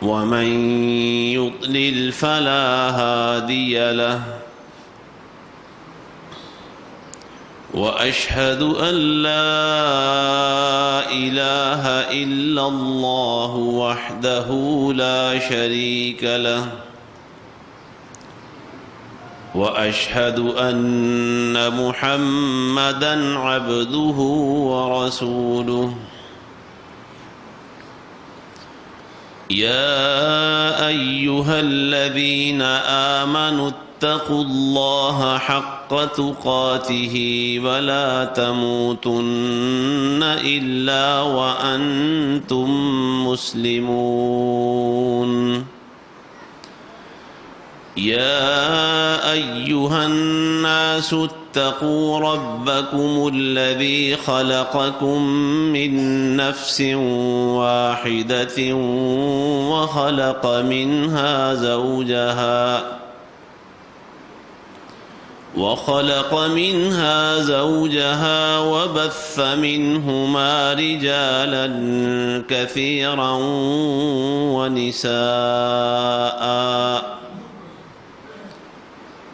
ومن يضلل فلا هادي له وأشهد أن لا إله إلا الله وحده لا شريك له وأشهد أن محمدًا عبده ورسوله يا أيها الذين آمنوا اتقوا الله حق تقاته ولا تموتن إلا وأنتم مسلمون يا أيها الناس اتقوا ربكم الذي خلقكم من نفس واحدة وخلق منها زوجها وبث منهما رجالا كثيرا ونساء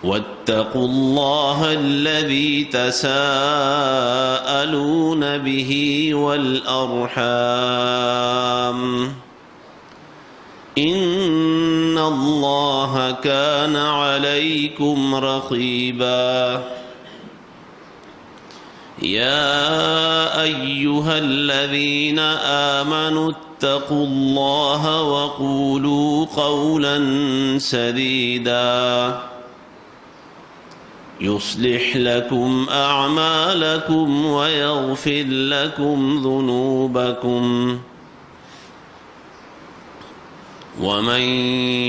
واتقوا الله الذي تساءلون به والأرحام إن الله كان عليكم رقيبا يا أيها الذين آمنوا اتقوا الله وقولوا قولا سديدا يصلح لكم أعمالكم ويغفر لكم ذنوبكم ومن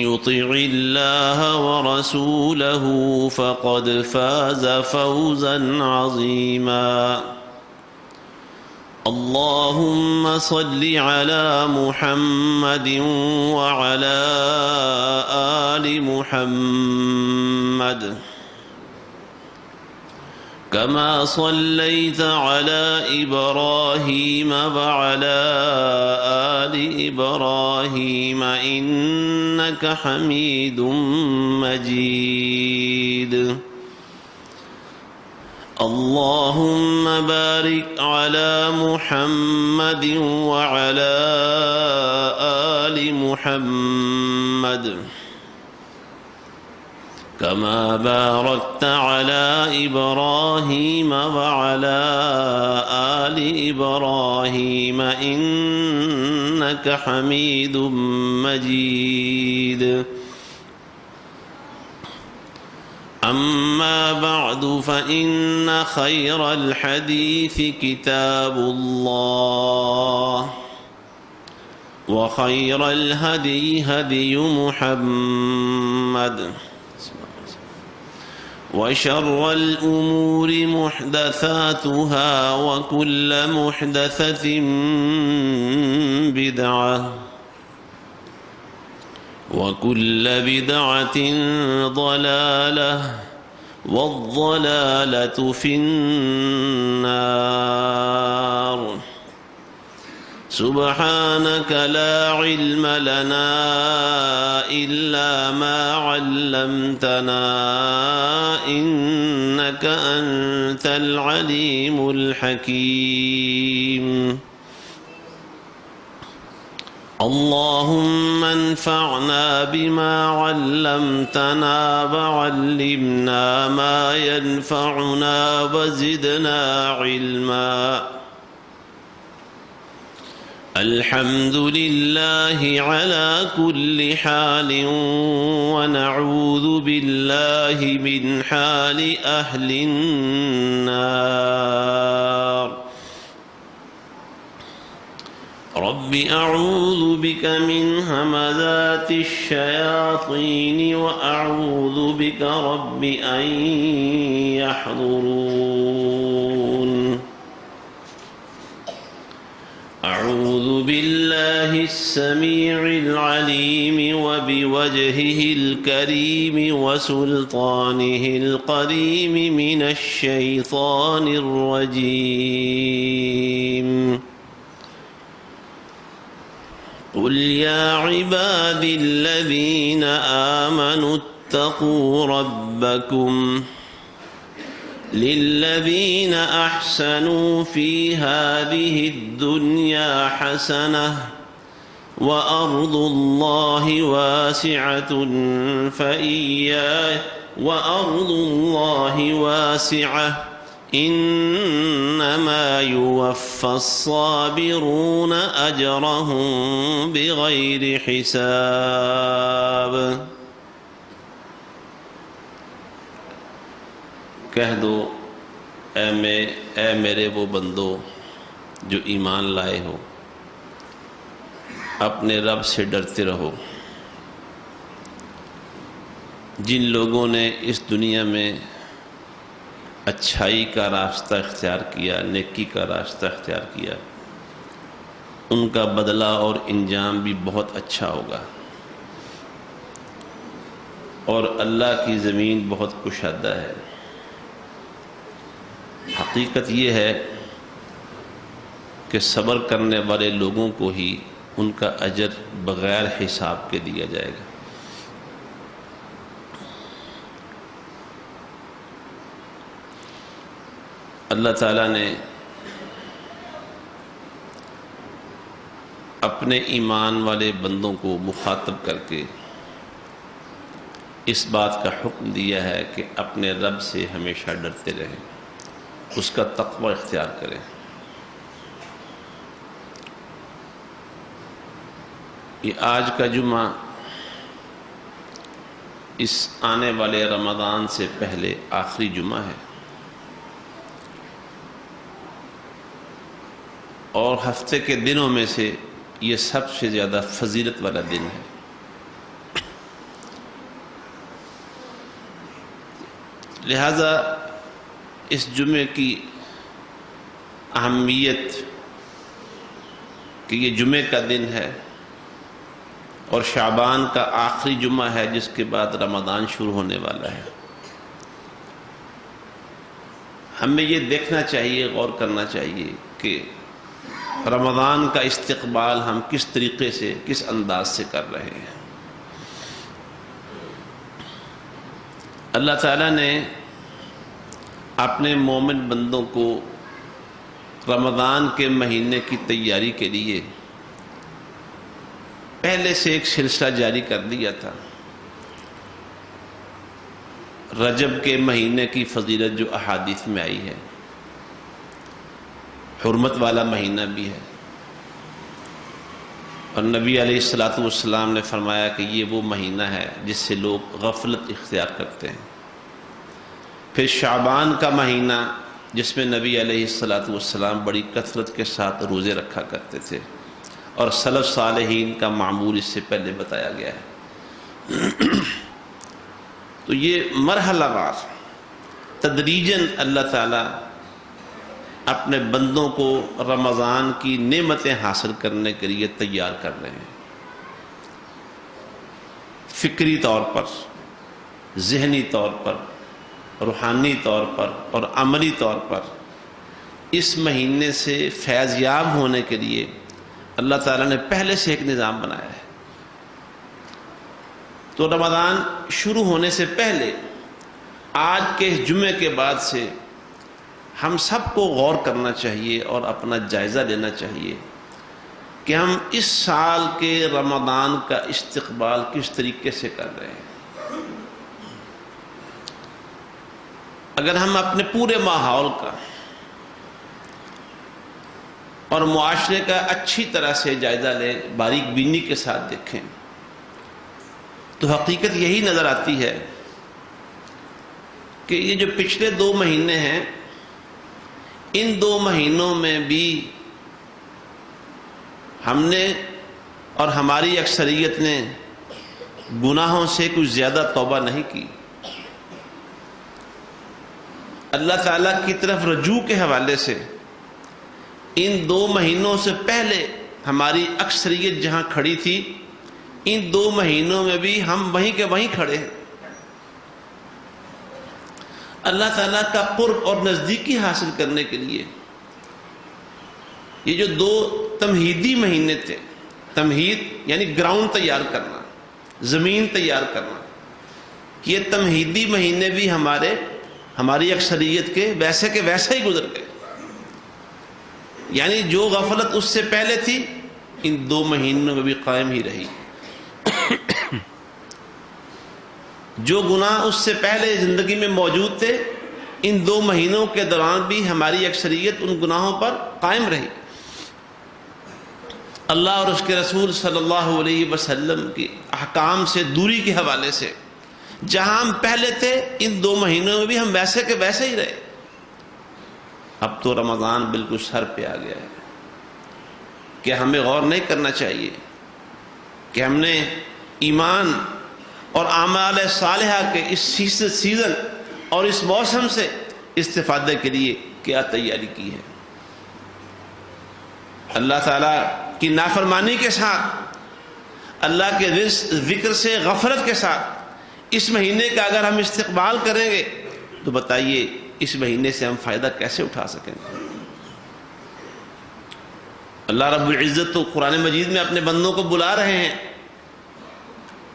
يطع الله ورسوله فقد فاز فوزا عظيما اللهم صل على محمد وعلى آل محمد كما صليت على إبراهيم وعلى آل إبراهيم إنك حميد مجيد اللهم بارك على محمد وعلى آل محمد كما باركت على إبراهيم وعلى آل إبراهيم إنك حميد مجيد أما بعد فإن خير الحديث كتاب الله وخير الهدي هدي محمد وشر الأمور محدثاتها وكل محدثة بدعة وكل بدعة ضلالة والضلالة في النار سبحانك لا علم لنا إلا ما علمتنا إنك أنت العليم الحكيم اللهم انفعنا بما علمتنا وعلمنا ما ينفعنا وزدنا علما الحمد لله على كل حال ونعوذ بالله من حال أهل النار رب أعوذ بك من همزات الشياطين وأعوذ بك رب أن يحضرون أعوذ بالله السميع العليم وبوجهه الكريم وسلطانه القديم من الشيطان الرجيم قل يا عبادي الذين آمنوا اتقوا ربكم للذين أحسنوا في هذه الدنيا حسنة وأرض الله واسعة إنما يوفى الصابرون أجرهم بغير حساب۔ کہہ دو اے میرے وہ بندو جو ایمان لائے ہو، اپنے رب سے ڈرتے رہو۔ جن لوگوں نے اس دنیا میں اچھائی کا راستہ اختیار کیا، نیکی کا راستہ اختیار کیا، ان کا بدلہ اور انجام بھی بہت اچھا ہوگا، اور اللہ کی زمین بہت کشادہ ہے۔ حقیقت یہ ہے کہ صبر کرنے والے لوگوں کو ہی ان کا اجر بغیر حساب کے دیا جائے گا۔ اللہ تعالیٰ نے اپنے ایمان والے بندوں کو مخاطب کر کے اس بات کا حکم دیا ہے کہ اپنے رب سے ہمیشہ ڈرتے رہیں، اس کا تقوی اختیار کریں۔ یہ آج کا جمعہ اس آنے والے رمضان سے پہلے آخری جمعہ ہے، اور ہفتے کے دنوں میں سے یہ سب سے زیادہ فضیلت والا دن ہے۔ لہذا اس جمعے کی اہمیت کہ یہ جمعے کا دن ہے اور شعبان کا آخری جمعہ ہے، جس کے بعد رمضان شروع ہونے والا ہے۔ ہمیں یہ دیکھنا چاہیے، غور کرنا چاہیے کہ رمضان کا استقبال ہم کس طریقے سے، کس انداز سے کر رہے ہیں۔ اللہ تعالیٰ نے اپنے مومن بندوں کو رمضان کے مہینے کی تیاری کے لیے پہلے سے ایک سلسلہ جاری کر دیا تھا۔ رجب کے مہینے کی فضیلت جو احادیث میں آئی ہے، حرمت والا مہینہ بھی ہے، اور نبی علیہ السلام نے فرمایا کہ یہ وہ مہینہ ہے جس سے لوگ غفلت اختیار کرتے ہیں۔ پھر شعبان کا مہینہ، جس میں نبی علیہ السلام بڑی کثرت کے ساتھ روزے رکھا کرتے تھے، اور سلف صالحین کا معمول اس سے پہلے بتایا گیا ہے۔ تو یہ مرحلہ وار تدریجاً اللہ تعالیٰ اپنے بندوں کو رمضان کی نعمتیں حاصل کرنے کے لیے تیار کر رہے ہیں۔ فکری طور پر، ذہنی طور پر، روحانی طور پر اور عملی طور پر اس مہینے سے فیض یاب ہونے کے لیے اللہ تعالیٰ نے پہلے سے ایک نظام بنایا ہے۔ تو رمضان شروع ہونے سے پہلے آج کے جمعے کے بعد سے ہم سب کو غور کرنا چاہیے اور اپنا جائزہ لینا چاہیے کہ ہم اس سال کے رمضان کا استقبال کس طریقے سے کر رہے ہیں۔ اگر ہم اپنے پورے ماحول کا اور معاشرے کا اچھی طرح سے جائزہ لیں، باریک بینی کے ساتھ دیکھیں، تو حقیقت یہی نظر آتی ہے کہ یہ جو پچھلے 2 مہینے ہیں، ان 2 مہینوں میں بھی ہم نے اور ہماری اکثریت نے گناہوں سے کچھ زیادہ توبہ نہیں کی۔ اللہ تعالیٰ کی طرف رجوع کے حوالے سے ان 2 مہینوں سے پہلے ہماری اکثریت جہاں کھڑی تھی، ان 2 مہینوں میں بھی ہم وہیں کے وہیں کھڑے ہیں۔ اللہ تعالیٰ کا قرب اور نزدیکی حاصل کرنے کے لیے یہ جو 2 تمہیدی مہینے تھے، تمہید یعنی گراؤنڈ تیار کرنا، زمین تیار کرنا، کہ یہ تمہیدی مہینے بھی ہماری اکثریت کے ویسے ہی گزر گئے. یعنی جو غفلت اس سے پہلے تھی ان 2 مہینوں میں بھی قائم ہی رہی. جو گناہ اس سے پہلے زندگی میں موجود تھے ان 2 مہینوں کے دوران بھی ہماری اکثریت ان گناہوں پر قائم رہی. اللہ اور اس کے رسول صلی اللہ علیہ وسلم کی احکام سے دوری کے حوالے سے جہاں ہم پہلے تھے ان 2 مہینوں میں بھی ہم ویسے ہی رہے. اب تو رمضان بالکل سر پہ آ گیا ہے. کہ ہمیں غور نہیں کرنا چاہیے کہ ہم نے ایمان اور اعمال صالحہ کے اس سیزن اور اس موسم سے استفادے کے لیے کیا تیاری کی ہے. اللہ تعالیٰ کی نافرمانی کے ساتھ، اللہ کے ذکر سے غفلت کے ساتھ اس مہینے کا اگر ہم استقبال کریں گے تو بتائیے اس مہینے سے ہم فائدہ کیسے اٹھا سکیں گے. اللہ رب العزت تو قرآن مجید میں اپنے بندوں کو بلا رہے ہیں،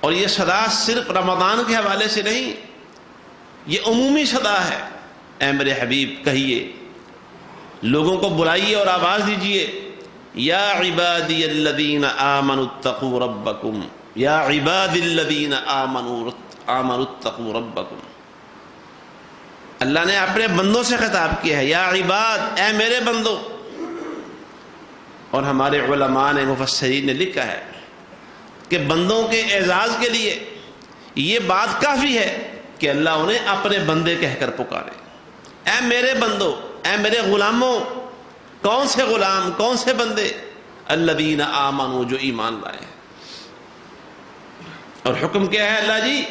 اور یہ صدا صرف رمضان کے حوالے سے نہیں، یہ عمومی صدا ہے. اے میرے حبیب کہیے، لوگوں کو بلائیے اور آواز دیجیے، یا عبادی الذین آمنوا اتقوا ربکم، یا عبادی الذین آمنوا اتقوا ربکم. اللہ نے اپنے بندوں سے خطاب کیا ہے، یا عباد، اے میرے بندو. اور ہمارے علماء نے، مفسرین نے لکھا ہے کہ بندوں کے اعزاز کے لیے یہ بات کافی ہے کہ اللہ انہیں اپنے بندے کہہ کر پکارے. اے میرے بندو، اے میرے غلاموں. کون سے غلام، کون سے بندے؟ الذین آمنوا، جو ایمان لائے. اور حکم کیا ہے اللہ جی،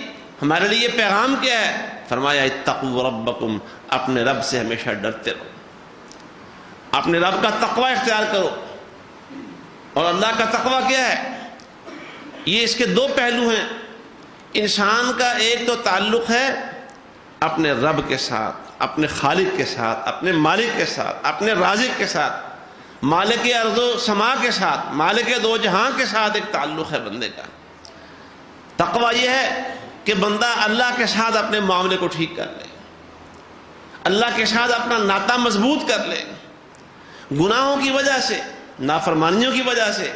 ہمارے لیے پیغام کیا ہے؟ فرمایا اتقوا ربکم، اپنے رب سے ہمیشہ ڈرتے رہو، اپنے رب کا تقوی اختیار کرو. اور اللہ کا تقوی کیا ہے؟ یہ اس کے 2 پہلو ہیں. انسان کا ایک تو تعلق ہے اپنے رب کے ساتھ، اپنے خالق کے ساتھ، اپنے مالک کے ساتھ، اپنے رازق کے ساتھ، مالک ارض و سما کے ساتھ، مالک 2 جہاں کے ساتھ ایک تعلق ہے بندے کا. تقوی یہ ہے کہ بندہ اللہ کے ساتھ اپنے معاملے کو ٹھیک کر لے، اللہ کے ساتھ اپنا ناطہ مضبوط کر لے. گناہوں کی وجہ سے، نافرمانیوں کی وجہ سے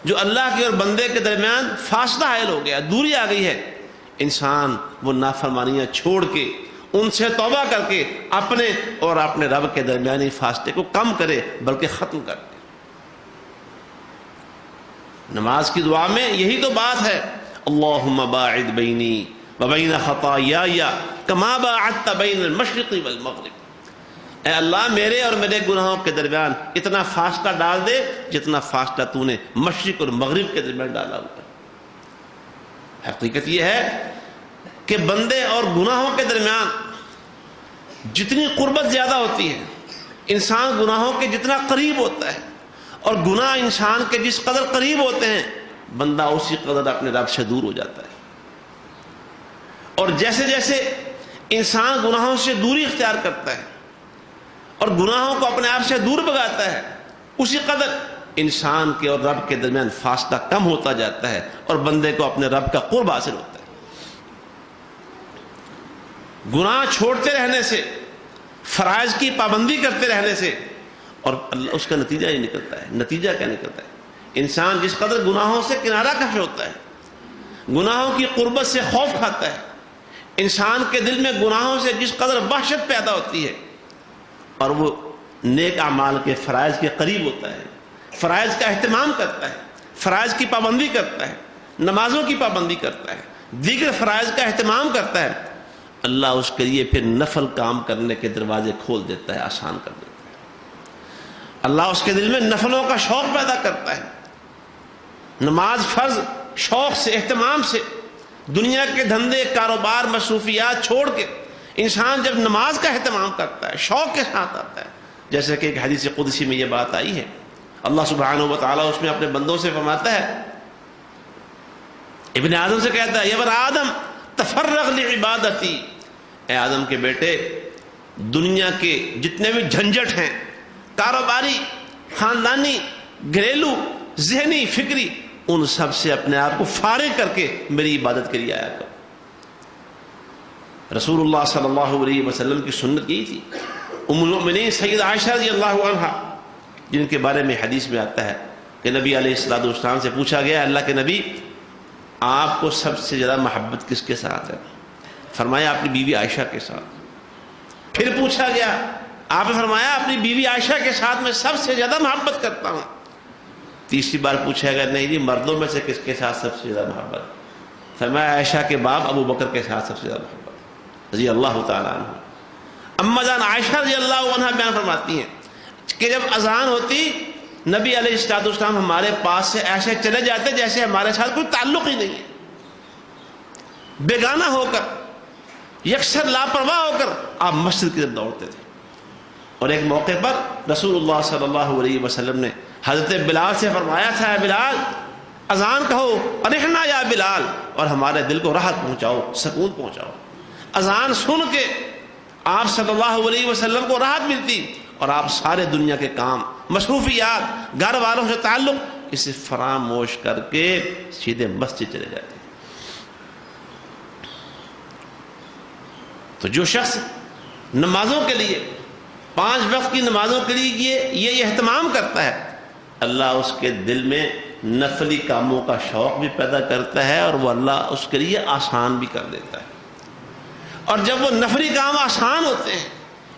جو اللہ کے اور بندے کے درمیان فاصلہ حائل ہو گیا، دوری آ گئی ہے، انسان وہ نافرمانیاں چھوڑ کے ان سے توبہ کر کے اپنے اور اپنے رب کے درمیانی فاصلے کو کم کرے، بلکہ ختم کر دے. نماز کی دعا میں یہی تو بات ہے، اللہم باعد بینی وبین خطایای کما باعدت بین المشرق والمغرب. اے اللہ میرے اور میرے گناہوں کے درمیان اتنا فاصلہ ڈال دے جتنا فاصلہ تو نے مشرق اور مغرب کے درمیان ڈالا ہوا ہے. حقیقت یہ ہے کہ بندے اور گناہوں کے درمیان جتنی قربت زیادہ ہوتی ہے، انسان گناہوں کے جتنا قریب ہوتا ہے، اور گناہ انسان کے جس قدر قریب ہوتے ہیں بندہ اسی قدر اپنے رب سے دور ہو جاتا ہے. اور جیسے جیسے انسان گناہوں سے دوری اختیار کرتا ہے اور گناہوں کو اپنے آپ سے دور بھگاتا ہے، اسی قدر انسان کے اور رب کے درمیان فاصلہ کم ہوتا جاتا ہے اور بندے کو اپنے رب کا قرب حاصل ہوتا ہے. گناہ چھوڑتے رہنے سے، فرائض کی پابندی کرتے رہنے سے، اور اس کا نتیجہ ہی نکلتا ہے. نتیجہ کیا نکلتا ہے؟ انسان جس قدر گناہوں سے کنارہ کش ہوتا ہے، گناہوں کی قربت سے خوف کھاتا ہے، انسان کے دل میں گناہوں سے جس قدر وحشت پیدا ہوتی ہے، اور وہ نیک اعمال کے فرائض کے قریب ہوتا ہے، فرائض کا اہتمام کرتا ہے، فرائض کی پابندی کرتا ہے، نمازوں کی پابندی کرتا ہے، دیگر فرائض کا اہتمام کرتا ہے، اللہ اس کے لیے پھر نفل کام کرنے کے دروازے کھول دیتا ہے، آسان کر دیتا ہے. اللہ اس کے دل میں نفلوں کا شوق پیدا کرتا ہے. نماز فرض شوق سے، اہتمام سے، دنیا کے دھندے، کاروبار، مصروفیات چھوڑ کے انسان جب نماز کا اہتمام کرتا ہے، شوق کے ساتھ آتا ہے. جیسے کہ ایک حدیث قدسی میں یہ بات آئی ہے، اللہ سبحانہ و تعالیٰ اس میں اپنے بندوں سے فرماتا ہے، ابن آدم سے کہتا ہے، یا ابن آدم تفرغ لعبادتی، اے آدم کے بیٹے دنیا کے جتنے بھی جھنجٹ ہیں، کاروباری، خاندانی، گھریلو، ذہنی، فکری، ان سب سے اپنے آپ کو فارغ کر کے میری عبادت کے لیے آیا کرو۔ رسول اللہ صلی اللہ علیہ وسلم کی سنت یہی تھی۔ ام المؤمنین سیدہ عائشہ رضی اللہ عنہا، جن کے بارے میں حدیث میں آتا ہے کہ نبی علیہ السلام سے پوچھا گیا اللہ کے نبی آپ کو سب سے زیادہ محبت کس کے ساتھ ہے؟ فرمایا اپنی بیوی عائشہ کے ساتھ۔ پھر پوچھا گیا، آپ نے فرمایا اپنی بیوی عائشہ کے ساتھ میں سب سے زیادہ محبت کرتا ہوں۔ تیسری بار پوچھا گیا نہیں جی مردوں میں سے کس کے ساتھ سب سے زیادہ محبت؟ فرمایا عائشہ کے باپ ابو بکر کے ساتھ سب سے زیادہ محبت رضی اللہ تعالیٰ عنہ۔ اما جان عائشہ رضی اللہ عنہ بیان فرماتی ہیں کہ جب اذان ہوتی نبی علیہ السلام ہمارے پاس سے ایسے چلے جاتے جیسے ہمارے ساتھ کوئی تعلق ہی نہیں ہے، بیگانہ ہو کر، یکسر لاپرواہ ہو کر آپ مسجد کی طرف دوڑتے تھے۔ اور ایک موقع پر رسول اللہ صلی اللہ علیہ وسلم نے حضرت بلال سے فرمایا تھا اے بلال اذان کہو، ارحنا یا بلال، اور ہمارے دل کو راحت پہنچاؤ، سکون پہنچاؤ۔ اذان سن کے آپ صلی اللہ علیہ وسلم کو راحت ملتی اور آپ سارے دنیا کے کام، مصروفیات، گھر والوں سے تعلق اسے فراموش کر کے سیدھے مسجد چلے جاتے۔ تو جو شخص نمازوں کے لیے، 5 وقت کی نمازوں کے لیے یہ اہتمام کرتا ہے، اللہ اس کے دل میں نفلی کاموں کا شوق بھی پیدا کرتا ہے اور وہ اللہ اس کے لیے آسان بھی کر دیتا ہے۔ اور جب وہ نفلی کام آسان ہوتے ہیں،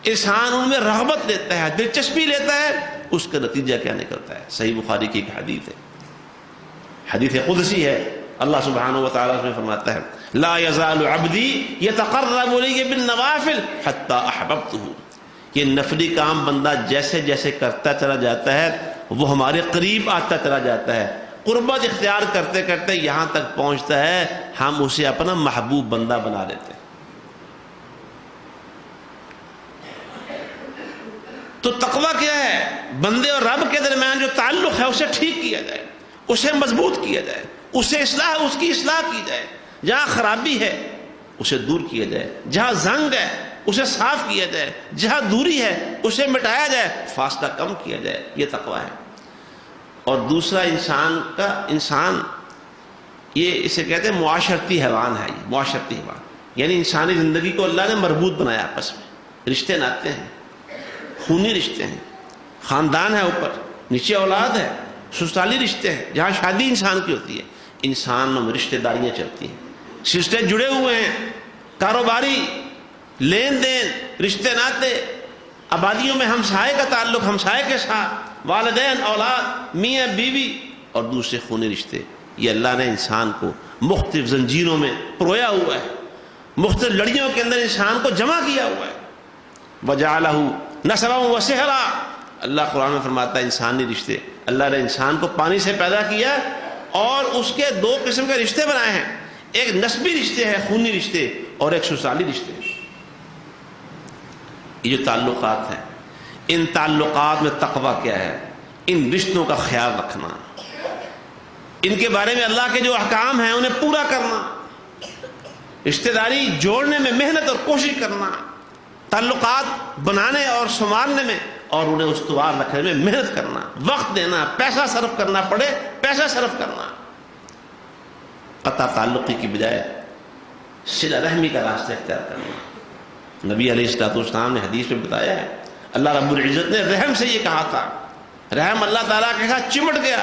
انسان ان میں رغبت لیتا ہے، دلچسپی لیتا ہے، اس کا نتیجہ کیا نکلتا ہے؟ صحیح بخاری کی ایک حدیث ہے، حدیث قدسی ہے، اللہ سبحانہ و تعالیٰ نے فرماتا ہے لا یزال عبدی یتقرب الی بالنوافل حتی احببتہ۔ یہ نفلی کام بندہ جیسے جیسے کرتا چلا جاتا ہے وہ ہمارے قریب آتا چلا جاتا ہے، قربت اختیار کرتے کرتے یہاں تک پہنچتا ہے ہم اسے اپنا محبوب بندہ بنا لیتے ہیں۔ تو تقویٰ کیا ہے؟ بندے اور رب کے درمیان جو تعلق ہے اسے ٹھیک کیا جائے، اسے مضبوط کیا جائے، اس کی اصلاح کی جائے، جہاں خرابی ہے اسے دور کیا جائے، جہاں زنگ ہے اسے صاف کیا جائے، جہاں دوری ہے اسے مٹایا جائے، فاصلہ کم کیا جائے، یہ تقویٰ ہے۔ اور دوسرا انسان یہ اسے کہتے ہیں معاشرتی حیوان ہے، یہ معاشرتی حیوان یعنی انسانی زندگی کو اللہ نے مربوط بنایا، آپس میں رشتے ناتے ہیں، خونی رشتے ہیں، خاندان ہے، اوپر نیچے اولاد ہے، سسرالی رشتے ہیں، جہاں شادی انسان کی ہوتی ہے، انسانوں میں رشتہ داریاں چلتی ہیں، رشتے جڑے ہوئے ہیں، کاروباری لین دین، رشتے ناتے، آبادیوں میں ہمسائے کا تعلق، ہمسائے کے ساتھ، والدین، اولاد، میاں بیوی اور دوسرے خونی رشتے، یہ اللہ نے انسان کو مختلف زنجیروں میں پرویا ہوا ہے، مختلف لڑیوں کے اندر انسان کو جمع کیا ہوا ہے۔ وَجَعَلَهُ نَسَبًا وَسِحْرًا، اللہ قرآن میں فرماتا ہے انسانی رشتے، اللہ نے انسان کو پانی سے پیدا کیا اور اس کے 2 قسم کے رشتے بنائے ہیں، ایک نسبی رشتے ہیں، خونی رشتے، اور ایک سسرالی رشتے۔ یہ جو تعلقات ہیں، ان تعلقات میں تقویٰ کیا ہے؟ ان رشتوں کا خیال رکھنا، ان کے بارے میں اللہ کے جو احکام ہیں انہیں پورا کرنا، رشتہ داری جوڑنے میں محنت اور کوشش کرنا، تعلقات بنانے اور سنوارنے میں اور انہیں استوار رکھنے میں محنت کرنا، وقت دینا، پیسہ صرف کرنا پڑے پیسہ صرف کرنا، قطع تعلقی کی بجائے صلہ رحمی کا راستہ اختیار کرنا۔ نبی علیہ السلام نے حدیث میں بتایا ہے اللہ رب العزت نے رحم سے یہ کہا تھا، رحم اللہ تعالیٰ کے ساتھ چمٹ گیا،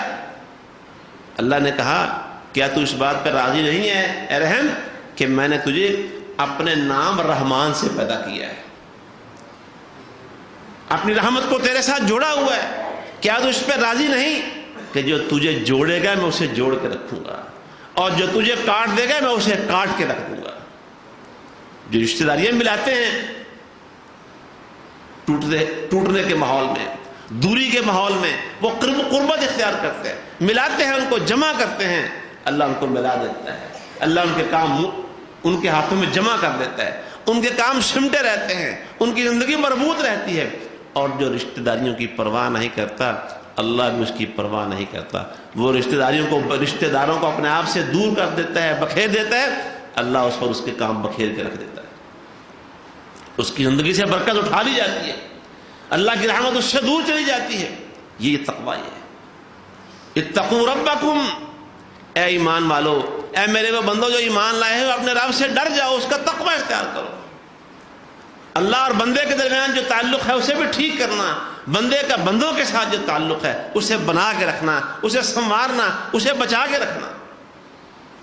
اللہ نے کہا کیا تو اس بات پر راضی نہیں ہے اے رحم کہ میں نے تجھے اپنے نام رحمان سے پیدا کیا ہے، اپنی رحمت کو تیرے ساتھ جوڑا ہوا ہے، کیا تو اس پہ راضی نہیں کہ جو تجھے جوڑے گا میں اسے جوڑ کے رکھوں گا اور جو تجھے کاٹ دے گا میں اسے کاٹ کے رکھ دوں گا۔ جو رشتہ داریاں ملاتے ہیں ٹوٹنے کے ماحول میں، دوری کے ماحول میں، وہ قربت اختیار کرتے ہیں، ملاتے ہیں، ان کو جمع کرتے ہیں، اللہ ان کو ملا دیتا ہے، اللہ ان کے کام ان کے ہاتھوں میں جمع کر دیتا ہے، ان کے کام سمٹے رہتے ہیں، ان کی زندگی مربوط رہتی ہے۔ اور جو رشتہ داریوں کی پرواہ نہیں کرتا اللہ بھی اس کی پرواہ نہیں کرتا، وہ رشتہ داروں کو اپنے آپ سے دور کر دیتا ہے، بکھیر دیتا ہے، اللہ اس پر اس کے کام بکھیر کے رکھ دیتا ہے، اس کی زندگی سے برکت اٹھا لی جاتی ہے، اللہ کی رحمت اس سے دور چلی جاتی ہے۔ یہ تقویٰ ہے۔ اتقوا ربکم اے ایمان والو، اے میرے وہ بندو جو ایمان لائے ہو، اپنے رب سے ڈر جاؤ، اس کا تقوی اختیار کرو۔ اللہ اور بندے کے درمیان جو تعلق ہے اسے بھی ٹھیک کرنا، بندے کا بندوں کے ساتھ جو تعلق ہے اسے بنا کے رکھنا، اسے سنوارنا، اسے بچا کے رکھنا،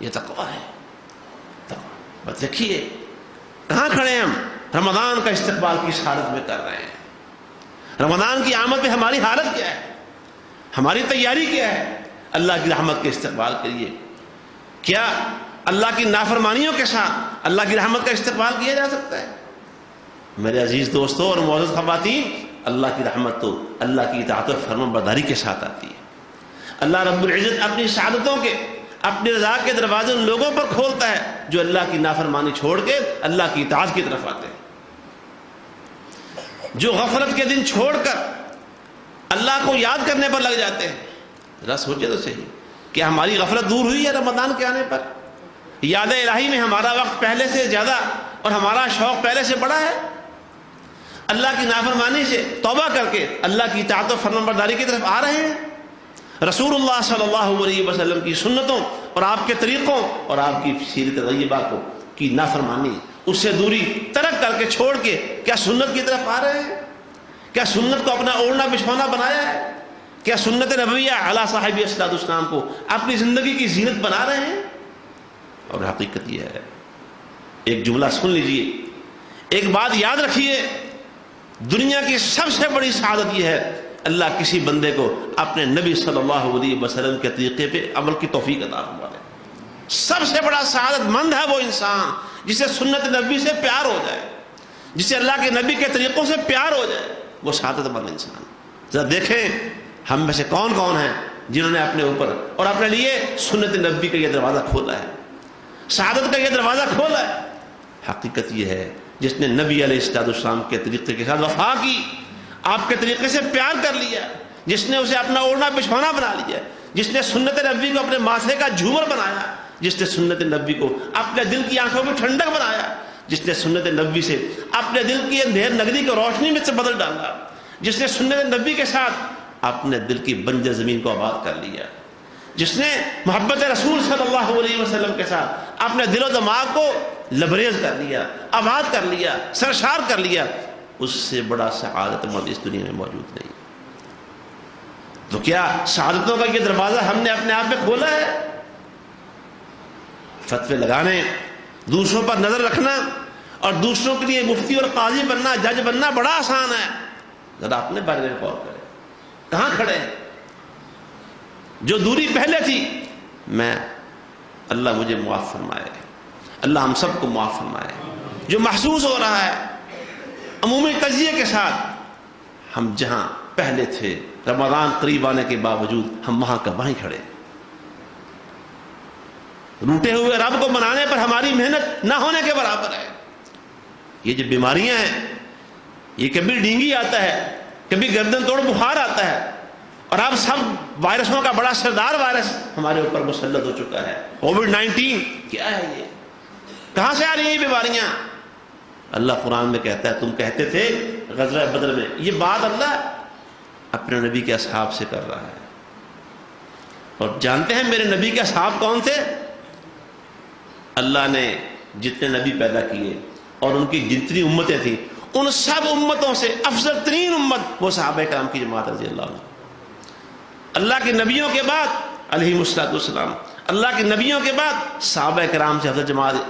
یہ تقوی ہے۔ بس دیکھیے کہاں کھڑے ہیں ہم، رمضان کا استقبال کس حالت میں کر رہے ہیں، رمضان کی آمد پہ ہماری حالت کیا ہے، ہماری تیاری کیا ہے اللہ کی رحمت کے استقبال کے لیے؟ کیا اللہ کی نافرمانیوں کے ساتھ اللہ کی رحمت کا استقبال کیا جا سکتا ہے؟ میرے عزیز دوستوں اور معزز خواتین، اللہ کی رحمت تو اللہ کی اطاعت و فرمان برداری کے ساتھ آتی ہے۔ اللہ رب العزت اپنی سعادتوں کے، اپنی رضا کے دروازے ان لوگوں پر کھولتا ہے جو اللہ کی نافرمانی چھوڑ کے اللہ کی اطاعت کی طرف آتے ہیں، جو غفلت کے دن چھوڑ کر اللہ کو یاد کرنے پر لگ جاتے ہیں۔ ذرا سوچے تو صحیح کہ ہماری غفلت دور ہوئی ہے رمضان کے آنے پر؟ یاد الہی میں ہمارا وقت پہلے سے زیادہ اور ہمارا شوق پہلے سے بڑا ہے؟ اللہ کی نافرمانی سے توبہ کر کے اللہ کی اطاعت و فرمانبرداری کی طرف آ رہے ہیں؟ رسول اللہ صلی اللہ علیہ وسلم کی سنتوں اور آپ کے طریقوں اور آپ کی سیرت طیبہ کو کی نافرمانی، اس سے دوری ترک کر کے چھوڑ کے کیا سنت کی طرف آ رہے ہیں؟ کیا سنت کو اپنا اوڑھنا بچھونا بنایا ہے؟ کیا سنت نبویہ علی صاحب الصلاۃ والسلام کو اپنی زندگی کی زینت بنا رہے ہیں؟ اور حقیقت یہ ہے، ایک جملہ سن لیجئے، ایک بات یاد رکھیے، دنیا کی سب سے بڑی سعادت یہ ہے اللہ کسی بندے کو اپنے نبی صلی اللہ علیہ وسلم کے طریقے پہ عمل کی توفیق عطا فرمائے۔ سب سے بڑا سعادت مند ہے وہ انسان جسے سنت نبی سے پیار ہو جائے، جسے اللہ کے نبی کے طریقوں سے پیار ہو جائے، وہ سعادت مند انسان۔ ذرا دیکھیں ہم میں سے کون کون ہیں جنہوں نے اپنے اوپر اور اپنے لیے سنت نبی کا یہ دروازہ کھولا ہے، سعادت کا یہ دروازہ کھولا ہے۔ حقیقت یہ ہے جس نے نبی علیہ السلام کے طریقے کے ساتھ وفا کی، آپ کے طریقے سے پیار کر لیا، جس نے اسے اپنا اوڑھنا بچھونا بنا لیا، جس نے سنت نبی کو اپنے ماتھے کا جھومر بنایا، جس نے سنت نبی کو اپنے دل کی آنکھوں میں ٹھنڈک بنایا، جس نے سنت نبی سے اپنے دل کی اندھیر نگری کو روشنی میں سے بدل ڈالا، جس نے سنت نبی کے ساتھ اپنے دل کی بنجر زمین کو آباد کر لیا، جس نے محبت رسول صلی اللہ علیہ وسلم کے ساتھ اپنے دل و دماغ کو لبریز کر لیا، آباد کر لیا، سرشار کر لیا، اس سے بڑا سعادت مند اس دنیا میں موجود نہیں۔ تو کیا سعادتوں کا یہ دروازہ ہم نے اپنے آپ میں کھولا ہے؟ فتوے لگانے، دوسروں پر نظر رکھنا اور دوسروں کے لیے مفتی اور قاضی بننا، جج بننا بڑا آسان ہے۔ ذرا اپنے بارے میں غور کریں، کہاں کھڑے ہیں؟ جو دوری پہلے تھی، میں اللہ مجھے معاف فرمائے، اللہ ہم سب کو معاف فرمائے۔ جو محسوس ہو رہا ہے عمومی تجزیے کے ساتھ، ہم جہاں پہلے تھے رمضان قریب آنے کے باوجود ہم وہاں کا وہیں کھڑے، روٹے ہوئے رب کو منانے پر ہماری محنت نہ ہونے کے برابر ہے۔ یہ جو بیماریاں ہیں، یہ کبھی ڈینگی آتا ہے، کبھی گردن توڑ بخار آتا ہے، اور اب سب وائرسوں کا بڑا سردار وائرس ہمارے اوپر مسلط ہو چکا ہے، کووڈ-19۔ کیا ہے یہ؟ کہاں سے آ رہی ہیں یہ بیماریاں؟ اللہ قرآن میں کہتا ہے، تم کہتے تھے غزوہ بدر میں، یہ بات اللہ اپنے نبی کے اصحاب سے کر رہا ہے۔ اور جانتے ہیں میرے نبی کے اصحاب کون تھے؟ اللہ نے جتنے نبی پیدا کیے اور ان کی جتنی امتیں تھیں، ان سب امتوں سے افضل ترین امت وہ صحابہ کرام کی جماعت رضی اللہ عنہ۔ اللہ کے نبیوں کے بعد علیہ الصلوۃ والسلام، اللہ کے نبیوں کے بعد صحابہ کرام سے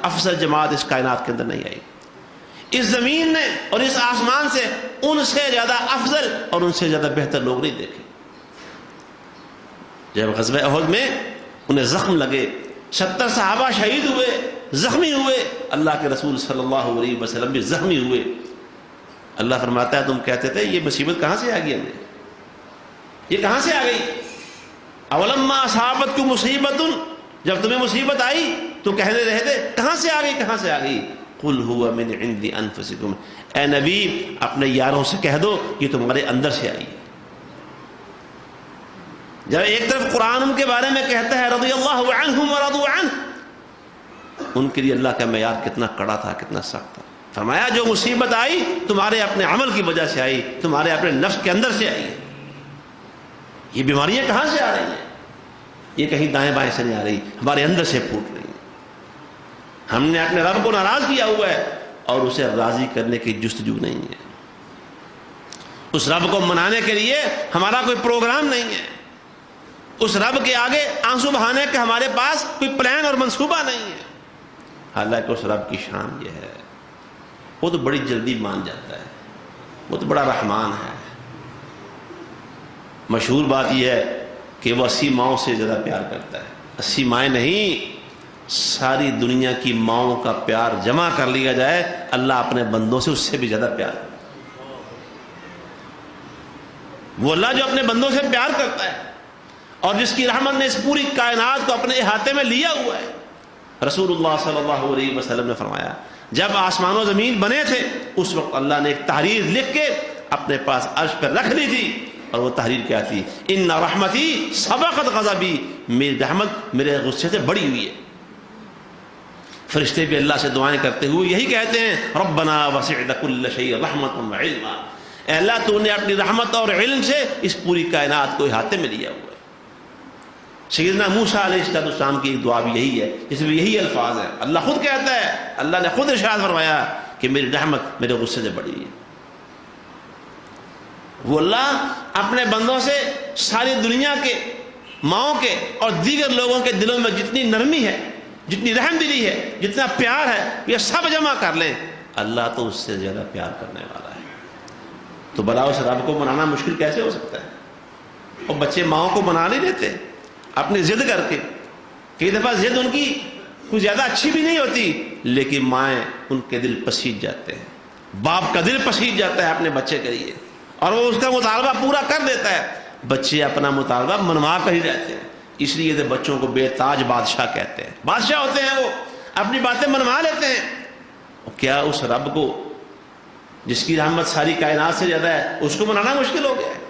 افضل جماعت اس کائنات کے اندر نہیں آئی۔ اس زمین نے اور اس آسمان سے ان سے زیادہ افضل اور ان سے زیادہ بہتر لوگ نہیں دیکھے۔ جب غزوہ احد میں انہیں زخم لگے، 70 صحابہ شہید ہوئے، زخمی ہوئے، اللہ کے رسول صلی اللہ علیہ وسلم بھی زخمی ہوئے۔ اللہ فرماتا ہے، تم کہتے تھے یہ مصیبت کہاں سے آ گئی ہمیں، یہ کہاں سے آ گئی؟ اولما اصابتکم مصیبت، جب تمہیں مصیبت آئی تو کہنے رہے تھے کہاں سے آ گئی، کہاں سے آ گئی؟ قل هو من عند انفسکم، اے نبی اپنے یاروں سے کہہ دو یہ تمہارے اندر سے آئی ہے۔ جب ایک طرف قرآن ان کے بارے میں کہتا ہے رضی اللہ عنہم ورضوا عنہ، ان کے لیے اللہ کا معیار کتنا کڑا تھا، کتنا سخت تھا۔ فرمایا جو مصیبت آئی تمہارے اپنے عمل کی وجہ سے آئی، تمہارے اپنے نفس کے اندر سے آئی۔ یہ بیماریاں کہاں سے آ رہی ہیں؟ یہ کہیں دائیں بائیں سے نہیں آ رہی، ہمارے اندر سے پھوٹ رہی ہے۔ ہم نے اپنے رب کو ناراض کیا ہوا ہے اور اسے راضی کرنے کی جستجو نہیں ہے۔ اس رب کو منانے کے لیے ہمارا کوئی پروگرام نہیں ہے، اس رب کے آگے آنسو بہانے کا ہمارے پاس کوئی پلان اور منصوبہ نہیں ہے۔ حالانکہ اس رب کی شان یہ ہے، وہ تو بڑی جلدی مان جاتا ہے، وہ تو بڑا رحمان ہے۔ مشہور بات یہ ہے کہ وہ 80 ماؤں سے زیادہ پیار کرتا ہے۔ 80 مائیں نہیں، ساری دنیا کی ماؤں کا پیار جمع کر لیا جائے، اللہ اپنے بندوں سے اس سے بھی زیادہ پیار کرتا ہے۔ وہ اللہ جو اپنے بندوں سے پیار کرتا ہے اور جس کی رحمت نے اس پوری کائنات کو اپنے احاطے میں لیا ہوا ہے۔ رسول اللہ صلی اللہ علیہ وسلم نے فرمایا جب آسمان و زمین بنے تھے اس وقت اللہ نے ایک تحریر لکھ کے اپنے پاس عرش پر رکھ لی تھی، اور وہ تحریر کیا تھی؟ ان رحمتی سبقت غضبی، میری رحمت میرے غصے سے بڑی ہوئی ہے۔ فرشتے بھی اللہ سے دعائیں کرتے ہوئے یہی کہتے ہیں ربنا وسعت کل شیء رحمۃ وعلما، اے اللہ تو نے اپنی رحمت اور علم سے اس پوری کائنات کو احاطے میں لیا ہوا ہے۔ سیدنا موسیٰ علیہ السلام کی ایک دعا بھی یہی ہے جس میں یہی الفاظ ہیں۔ اللہ خود کہتا ہے، اللہ نے خود ارشاد فرمایا کہ میری رحمت میرے غصے سے بڑی ہے۔ وہ اللہ اپنے بندوں سے ساری دنیا کے ماؤں کے اور دیگر لوگوں کے دلوں میں جتنی نرمی ہے، جتنی رحم دلی ہے، جتنا پیار ہے، یہ سب جمع کر لیں، اللہ تو اس سے زیادہ پیار کرنے والا ہے۔ تو بلا اس رب کو منانا مشکل کیسے ہو سکتا ہے؟ اور بچے ماؤں کو منا نہیں دیتے اپنی ضد کر کے، کئی دفعہ ضد ان کی کوئی زیادہ اچھی بھی نہیں ہوتی، لیکن مائیں ان کے دل پسیج جاتے ہیں، باپ کا دل پسیج جاتا ہے اپنے بچے کے لیے، اور وہ اس کا مطالبہ پورا کر دیتا ہے۔ بچے اپنا مطالبہ منوا کر ہی رہتے ہیں، اس لیے تو بچوں کو بے تاج بادشاہ کہتے ہیں۔ بادشاہ ہوتے ہیں، وہ اپنی باتیں منوا لیتے ہیں۔ کیا اس رب کو جس کی رحمت ساری کائنات سے زیادہ ہے اس کو منانا مشکل ہو گیا ہے؟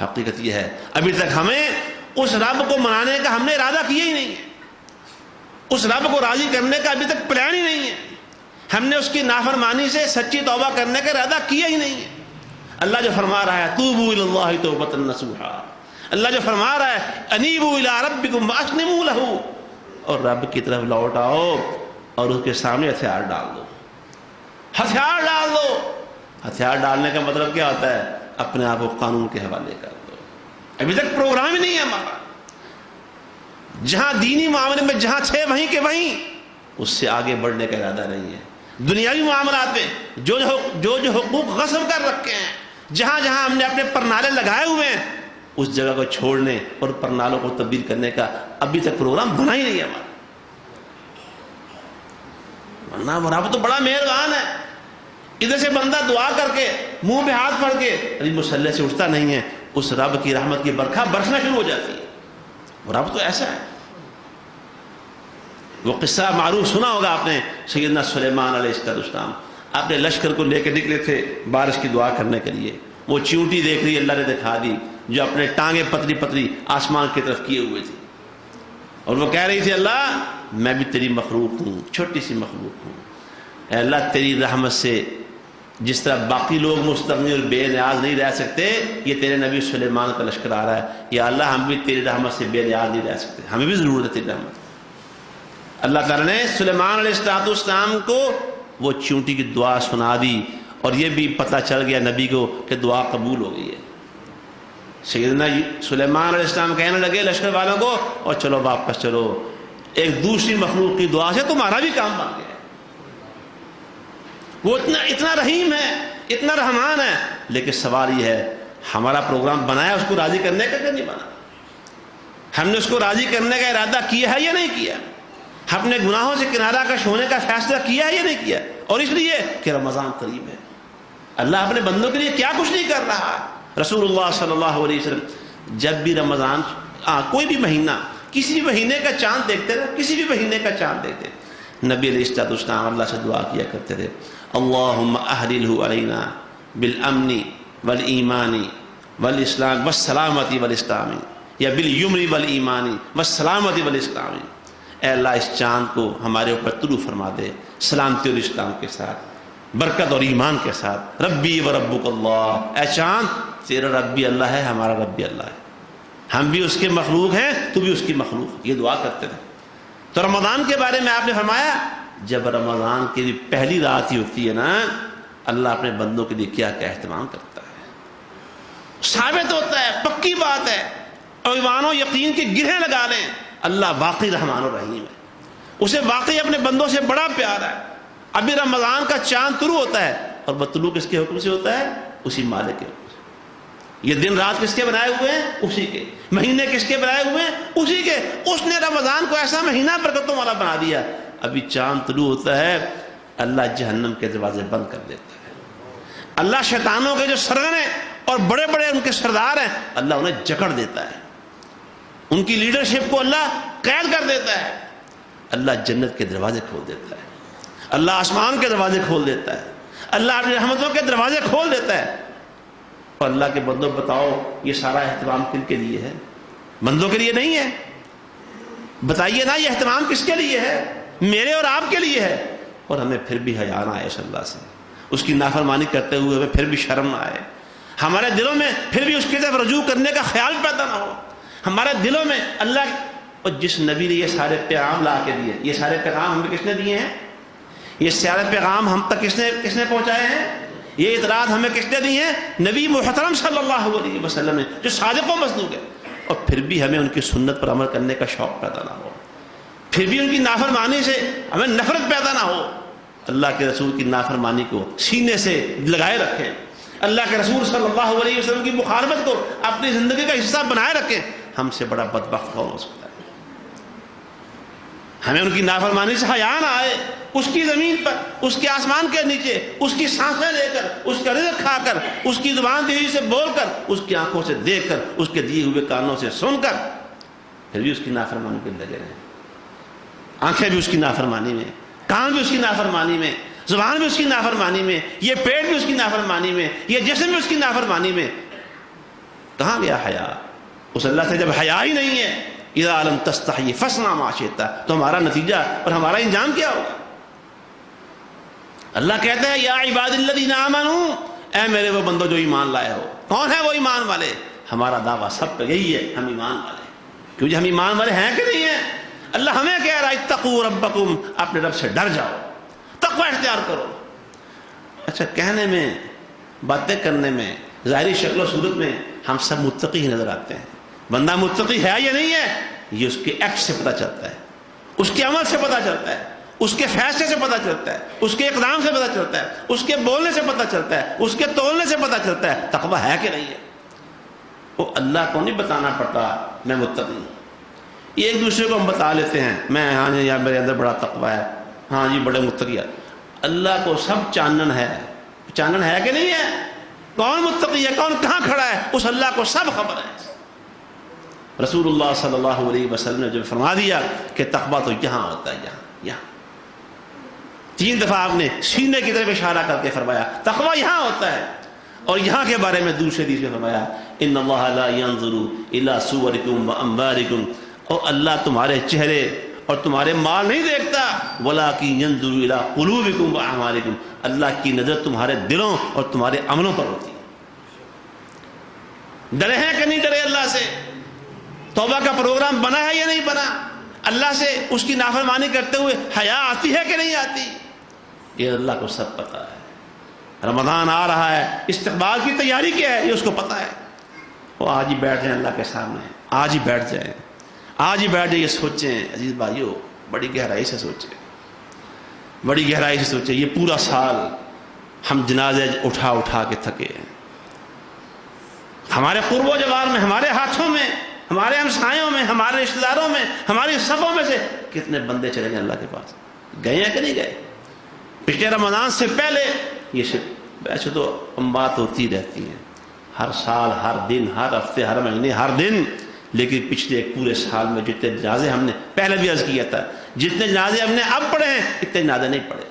حقیقت یہ ہے ابھی تک ہمیں اس رب کو منانے کا ہم نے ارادہ کیا ہی نہیں ہے، اس رب کو راضی کرنے کا ابھی تک پلان ہی نہیں ہے، ہم نے اس کی نافرمانی سے سچی توبہ کرنے کا ارادہ کیا ہی نہیں ہے۔ اللہ جو فرما رہا ہے توبوا الی اللہ توبۃ نصوحا، اللہ جو فرما رہا ہے انیبوا الی ربکم واسلموا لہ، اور رب کی طرف لوٹ آؤ اور اس کے سامنے ہتھیار ڈال دو، ہتھیار ڈال دو۔ ہتھیار ڈالنے کا مطلب کیا ہوتا ہے؟ اپنے آپ کو قانون کے حوالے کر دو۔ ابھی تک پروگرام ہی نہیں ہے ہمارا، جہاں دینی معاملے میں جہاں تھے وہیں کے وہیں، اس سے آگے بڑھنے کا ارادہ نہیں ہے۔ دنیاوی معاملات میں جو حقوق غصب کر رکھے ہیں، جہاں جہاں ہم نے اپنے پرنالے لگائے ہوئے ہیں، اس جگہ کو چھوڑنے اور پرنالوں کو تبدیل کرنے کا ابھی تک پروگرام بنا ہی نہیں ہے ہمارا۔ ورنہ رب تو بڑا مہربان ہے، ادھر سے بندہ دعا کر کے منہ پہ ہاتھ پھڑ کے ابھی مصلی سے اٹھتا نہیں ہے، اس رب کی رحمت کی برکھا برسنا شروع ہو جاتی ہے۔ اور رب تو ایسا ہے۔ وہ قصہ معروف سنا ہوگا آپ نے، سیدنا سلیمان علیہ السلام اپنے لشکر کو لے کے نکلے تھے بارش کی دعا کرنے کے لیے۔ وہ چیونٹی دیکھ رہی، اللہ نے دکھا دی، جو اپنے ٹانگیں پتلی پتلی آسمان کی طرف کیے ہوئے تھی، اور وہ کہہ رہی تھی اللہ میں بھی تیری مخلوق ہوں، چھوٹی سی مخلوق ہوں، اے اللہ تیری رحمت سے جس طرح باقی لوگ مستغنی اور بے نیاز نہیں رہ سکتے، یہ تیرے نبی سلیمان کا لشکر آ رہا ہے، یا اللہ ہم بھی تیری رحمت سے بے نیاز نہیں رہ سکتے، ہمیں بھی ضرورت ہے تیری رحمت۔ اللہ تعالیٰ نے سلیمان علیہ السلام کو وہ چونٹی کی دعا سنا دی، اور یہ بھی پتہ چل گیا نبی کو کہ دعا قبول ہو گئی ہے۔ سیدنا سلیمان علیہ السلام کہنے لگے لشکر والوں کو اور چلو واپس چلو، ایک دوسری مخلوق کی دعا سے تمہارا بھی کام بن گیا ہے۔ وہ اتنا رحیم ہے، اتنا رحمان ہے، لیکن سوال یہ ہے ہمارا پروگرام بنایا اس کو راضی کرنے کا کہ نہیں بنا؟ ہم نے اس کو راضی کرنے کا ارادہ کیا ہے یا نہیں کیا؟ ہم نے گناہوں سے کنارہ کش ہونے کا فیصلہ کیا ہے یا نہیں کیا؟ اور اس لیے کہ رمضان قریب ہے، اللہ اپنے بندوں کے لیے کیا کچھ نہیں کر رہا۔ رسول اللہ صلی اللہ علیہ وسلم جب بھی رمضان کوئی بھی مہینہ، کسی بھی مہینے کا چاند دیکھتے رہے، کسی بھی مہینے کا چاند دیکھتے، نبی علیہ السلام اللہ سے دعا کیا کرتے تھے اللہم اہللہ علینا بالامن والایمان والاسلام والسلامت والاسلام، یا بالیمن والایمان والسلامت والاسلام، اے اللہ اس چاند کو ہمارے اوپر طلوع فرما دے سلامتی اور اسلام کے ساتھ، برکت اور ایمان کے ساتھ۔ ربی و ربک اللہ، اے چاند تیرا رب بھی اللہ ہے، ہمارا رب بھی اللہ ہے، ہم بھی اس کے مخلوق ہیں، تو بھی اس کی مخلوق، یہ دعا کرتے تھے۔ تو رمضان کے بارے میں آپ نے فرمایا جب رمضان کی پہلی رات ہی ہوتی ہے نا، اللہ اپنے بندوں کے لیے کیا کیا اہتمام کرتا ہے، ثابت ہوتا ہے، پکی بات ہے، اور ایمان و یقین کی گرہیں لگا لیں، اللہ واقعی رحمان و رحیم ہے، اسے واقعی اپنے بندوں سے بڑا پیار ہے۔ ابھی رمضان کا چاند طلوع ہوتا ہے، اور بطلوع کس کے حکم سے ہوتا ہے؟ اسی مالک کے حکم سے۔ یہ دن رات کس کے بنائے ہوئے ہیں؟ اسی کے۔ مہینے کس کے بنائے ہوئے ہیں؟ اسی کے۔ اس نے رمضان کو ایسا مہینہ برکتوں والا بنا دیا، ابھی چاند طلوع ہوتا ہے، اللہ جہنم کے دروازے بند کر دیتا ہے، اللہ شیطانوں کے جو سرغنے اور بڑے بڑے ان کے سردار ہیں، اللہ انہیں جکڑ دیتا ہے، ان کی لیڈرشپ کو اللہ قید کر دیتا ہے، اللہ جنت کے دروازے کھول دیتا ہے، اللہ آسمان کے دروازے کھول دیتا ہے، اللہ اپنی رحمتوں کے دروازے کھول دیتا ہے۔ اور اللہ کے بندوں بتاؤ یہ سارا اہتمام کن کے لیے ہے؟ بندوں کے لیے نہیں ہے؟ بتائیے نا، یہ اہتمام کس کے لیے ہے؟ میرے اور آپ کے لیے ہے۔ اور ہمیں پھر بھی حیا نہ آئے اس اللہ سے، اس کی نافرمانی کرتے ہوئے ہمیں پھر بھی شرم نہ آئے، ہمارے دلوں میں پھر بھی اس کی طرف رجوع کرنے کا خیال پیدا نہ ہو، ہمارے دلوں میں اللہ، اور جس نبی نے یہ سارے پیغام لا کے دیے، یہ سارے پیغام ہمیں کس نے دیے ہیں؟ یہ سارے پیغام ہم تک کس نے پہنچائے ہیں؟ یہ اطلاعات ہمیں کس نے دی ہیں؟ نبی محترم صلی اللہ علیہ وسلم نے، جو صادق و مصدوق ہے۔ اور پھر بھی ہمیں ان کی سنت پر عمل کرنے کا شوق پیدا نہ ہو، پھر بھی ان کی نافرمانی سے ہمیں نفرت پیدا نہ ہو۔ اللہ کے رسول کی نافرمانی کو سینے سے لگائے رکھیں، اللہ کے رسول صلی اللہ علیہ وسلم کی مخالفت کو اپنی زندگی کا حصہ بنائے رکھیں۔ ہم سے بڑا بدبخت کون ہو سکتا ہے؟ ہمیں ان کی نافرمانی سے حیا نہ آئے، اس کی زمین پر، اس کے آسمان کے نیچے، اس کی سانسیں لے کر، اس کا رزق کھا کر، اس کی زبان دی سے بول کر، اس کی آنکھوں سے دیکھ کر، اس کے دیے ہوئے کانوں سے سن کر، پھر بھی اس کی نافرمانی پہ لگے رہے۔ آنکھیں بھی اس کی نافرمانی میں، کان بھی اس کی نافرمانی میں، زبان بھی اس کی نافرمانی میں، یہ پیٹ بھی اس کی نافرمانی میں، یہ جسم بھی اس کی نافرمانی میں۔ کہاں گیا حیا؟ اس اللہ سے جب حیا ہی نہیں ہے، اذا لم تستحی فاصنع ما شئت، تو ہمارا نتیجہ اور ہمارا انجام کیا ہوگا؟ اللہ کہتا ہے یا عباد الذین آمنوا، اے میرے وہ بندو جو ایمان لائے ہو۔ کون ہے وہ ایمان والے؟ ہمارا دعویٰ سب کا یہی ہے، ہم ایمان والے ہیں۔ کیوں جی ہم ایمان والے ہیں کہ نہیں ہیں؟ اللہ ہمیں کہہ رہا ہے اتقوا ربکم، اپنے رب سے ڈر جاؤ، تقوی اختیار کرو۔ اچھا، کہنے میں، باتیں کرنے میں، ظاہری شکل و صورت میں ہم سب متقی ہی نظر آتے ہیں۔ بندہ متقی ہے یا نہیں ہے، یہ اس کے ایکٹ سے پتہ چلتا ہے، اس کے عمل سے پتہ چلتا ہے، اس کے فیصلے سے پتہ چلتا ہے، اس کے اقدام سے پتہ چلتا ہے، اس کے بولنے سے پتہ چلتا ہے، اس کے تولنے سے پتہ چلتا ہے تقوی ہے کہ نہیں ہے۔ وہ اللہ کو نہیں بتانا پڑتا میں متقی ہوں، یہ ایک دوسرے کو ہم بتا لیتے ہیں، میں ہاں جی یار میرے اندر بڑا تقوی ہے، ہاں جی بڑے متقی ہے۔ اللہ کو سب چانن ہے کہ نہیں ہے؟ کون متقی ہے، کون کہاں کھڑا ہے، اس اللہ کو سب خبر ہے۔ رسول اللہ صلی اللہ علیہ وسلم نے جب فرما دیا کہ تقویٰ تو یہاں ہوتا ہے، یہاں 3 دفعہ آپ نے سینے کی طرف اشارہ کر کے فرمایا تقویٰ یہاں ہوتا ہے۔ اور یہاں کے بارے میں دوسرے حدیث میں فرمایا ان اللہ لا ينظر الى صورکم واموالکم، اور اللہ تمہارے چہرے اور تمہارے مال نہیں دیکھتا، ولکن ينظر الى قلوبکم واعمالکم، اللہ کی نظر تمہارے دلوں اور تمہارے عملوں پر ہوتی ہے۔ ڈرے ہیں کہ نہیں ڈرے اللہ سے؟ توبہ کا پروگرام بنا ہے یا نہیں بنا؟ اللہ سے اس کی نافرمانی کرتے ہوئے حیا آتی ہے کہ نہیں آتی؟ یہ اللہ کو سب پتا ہے۔ رمضان آ رہا ہے، استقبال کی تیاری کیا ہے یہ اس کو پتا ہے۔ وہ آج ہی بیٹھ جائیں اللہ کے سامنے، آج ہی بیٹھ جائیں، آج ہی بیٹھ جائیں، سوچیں عزیز بھائیو، بڑی گہرائی سے سوچیں، بڑی گہرائی سے سوچیں۔ یہ پورا سال ہم جنازے اٹھا کے تھکے ہیں، ہمارے قرب و جوار میں، ہمارے ہاتھوں میں، ہمارے ہمسایوں میں، ہمارے رشتہ داروں میں، ہماری صفوں میں سے کتنے بندے چلے گئے اللہ کے پاس؟ گئے ہیں کہ نہیں گئے؟ پچھلے رمضان سے پہلے یہ ویسے تو بات ہوتی رہتی ہیں، ہر سال، ہر دن، ہر ہفتے، ہر مہینے، ہر دن، لیکن پچھلے ایک پورے سال میں جتنے جنازے ہم نے پہلے بھی عرض کیا تھا، جتنے جنازے ہم نے اب پڑھے ہیں اتنے جنازے نہیں پڑھے۔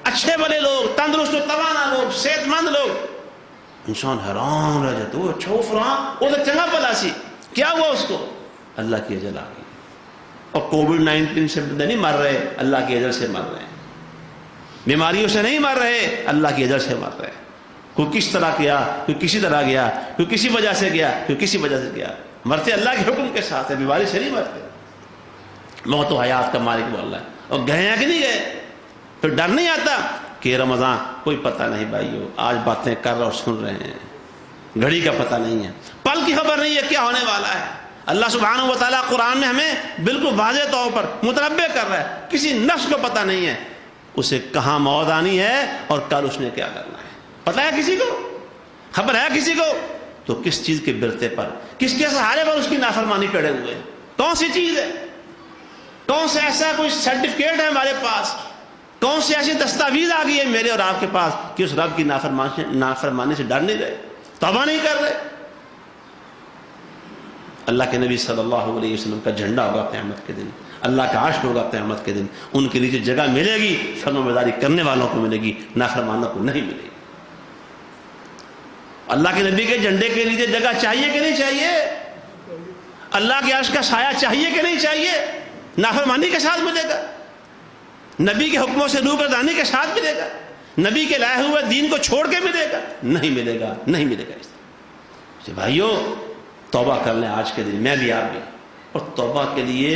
اچھے بھلے لوگ، تندرست و توانا لوگ، صحت مند لوگ، انسان حیران رہ جاتا ہے، وہ اچھا وہ فلاں وہ تو چنگا بلا سی، کیا ہوا اس کو؟ اللہ کی اجل آ گئی۔ اور کووڈ-19 سے نہیں مر رہے، اللہ کی اجل سے مر رہے ہیں، بیماریوں سے نہیں مر رہے، اللہ کی اجل سے مر رہے ہیں۔ کوئی کس طرح کیا، کوئی کسی طرح گیا، کوئی کسی وجہ سے گیا، کوئی کسی وجہ سے گیا۔ مرتے اللہ کے حکم کے ساتھ ہے، بیماری سے نہیں مرتے۔ موت و حیات کا مالک وہ اللہ ہے۔ اور گئے ہیں کہ نہیں گئے؟ پھر ڈر نہیں آتا کہ رمضان کوئی پتہ نہیں بھائیو، آج باتیں کر رہے اور سن رہے ہیں، گھڑی کا پتہ نہیں ہے، پل کی خبر نہیں ہے کیا ہونے والا ہے۔ اللہ سبحانہ و تعالیٰ قرآن میں ہمیں بالکل واضح طور پر متنبع کر رہا ہے، کسی نفس کو پتہ نہیں ہے اسے کہاں موت آنی ہے اور کل اس نے کیا کرنا ہے۔ پتہ ہے کسی کو؟ خبر ہے کسی کو؟ تو کس چیز کے برتے پر، کس کے سہارے پر اس کی نافرمانی پڑے ہوئے؟ کون سی چیز ہے؟ کون سا ایسا کوئی سرٹیفکیٹ ہے ہمارے پاس؟ کون سی ایسی دستاویز آ گئی ہے میرے اور آپ کے پاس کہ اس رب کی نافرمانی سے ڈر نہیں رہے، توبہ نہیں کر رہے؟ اللہ کے نبی صلی اللہ علیہ وسلم کا جھنڈا ہوگا قیامت کے دن، اللہ کا عرش ہوگا قیامت کے دن، ان کے نیچے جگہ ملے گی، فرمانبرداری کرنے والوں کو ملے گی، نافرمانوں کو نہیں ملے گی۔ اللہ کے نبی کے جھنڈے کے نیچے جگہ چاہیے کہ نہیں چاہیے؟ اللہ کے عرش کا سایہ چاہیے کہ نہیں چاہیے؟ نافرمانی کے ساتھ ملے گا، نبی کے حکموں سے روگردانی کے ساتھ ملے گا، نبی کے لائے ہوئے دین کو چھوڑ کے ملے گا؟ نہیں ملے گا، نہیں ملے گا۔ اس طرح بھائیو توبہ کر لیں آج کے دن، میں بھی آپ بھی، اور توبہ کے لیے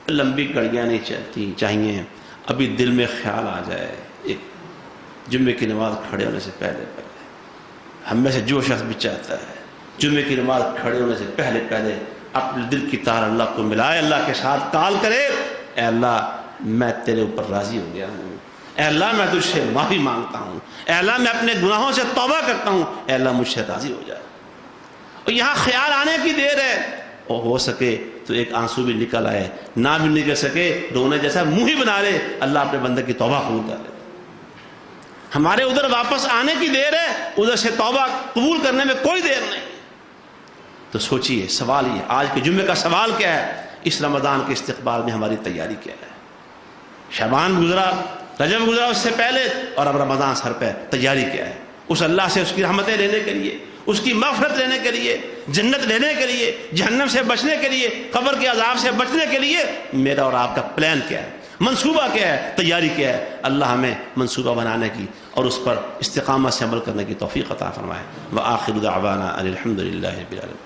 لمبی کڑیاں نہیں چلتی چاہیے، ابھی دل میں خیال آ جائے، ایک جمعے کی نماز کھڑے ہونے سے پہلے ہم میں سے جو شخص بھی چاہتا ہے جمعے کی نماز کھڑے ہونے سے پہلے اپنے دل کی تار اللہ کو ملائے، اللہ کے ساتھ کال کرے، اے اللہ میں تیرے اوپر راضی ہو گیا ہوں، اے اللہ میں تجھ سے معافی مانگتا ہوں، اے اللہ میں اپنے گناہوں سے توبہ کرتا ہوں، اے اللہ مجھ سے راضی ہو جائے۔ اور یہاں خیال آنے کی دیر ہے، اور ہو سکے تو ایک آنسو بھی نکل آئے، نہ بھی نکل سکے رونے جیسا منہ ہی بنا لے، اللہ اپنے بندے کی توبہ قبول کر لے۔ ہمارے ادھر واپس آنے کی دیر ہے، ادھر سے توبہ قبول کرنے میں کوئی دیر نہیں۔ تو سوچئے، سوال یہ آج کے جمعے کا سوال کیا ہے؟ اس رمضان کے استقبال میں ہماری تیاری کیا ہے؟ شعبان گزرا، رجب گزرا اس سے پہلے، اور اب رمضان سر پہ، تیاری کیا ہے؟ اس اللہ سے اس کی رحمتیں لینے کے لیے، اس کی مغفرت لینے کے لیے، جنت لینے کے لیے، جہنم سے بچنے کے لیے، قبر کے عذاب سے بچنے کے لیے میرا اور آپ کا پلان کیا ہے؟ منصوبہ کیا ہے؟ تیاری کیا ہے؟ اللہ ہمیں منصوبہ بنانے کی اور اس پر استقامت سے عمل کرنے کی توفیق عطا فرمائے۔ وآخر دعوانا ان الحمد للہ رب العالمین۔